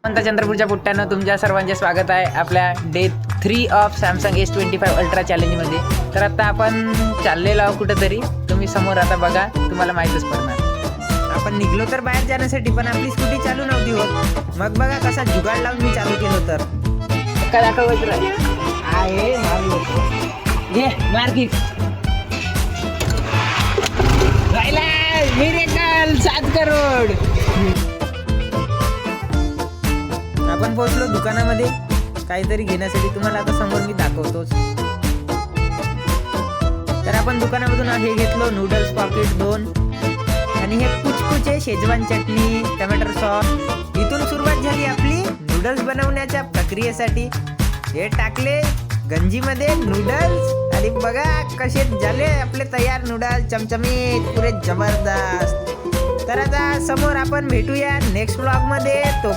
चंद्रपूरच्या पुट्ट्यानं तुमच्या सर्वांचे स्वागत आहे आपल्या day 3 of Samsung S25 ultra चॅलेंजमध्ये. तर आता आपण चाललेलो आहोत कुठेतरी, तुम्ही समोर आता बघा, तुम्हाला माहीतच पडणार. आपण निघलो तर बाहेर जाण्यासाठी, पण आपली स्कूटी चालू नव्हती होत. मग बघा कसा जुगाड लावून मी चालू केलो. तर काय दाखवत आहे मार्किक मिरेकल 7 करोड. आपण पोहोचलो दुकानामध्ये काहीतरी घेण्यासाठी, तुम्हाला आता समोर मी दाखवतोच. तर आपण दुकानामधून हे घेतलो, नूडल्स पॉकेट 2 आणि हे कुचकुचे शेजवान चटणी टोमॅटो सॉस. इथून सुरुवात झाली आपली नूडल्स बनवण्याच्या प्रक्रियेसाठी. हे टाकले गंजीमध्ये नूडल्स आणि बघा कसे झाले आपले तयार नूडल्स, चमचमीत पुरे जबरदस्त. तर आता समोर आपण भेटूया नेक्स्ट व्लॉग मध्ये. तो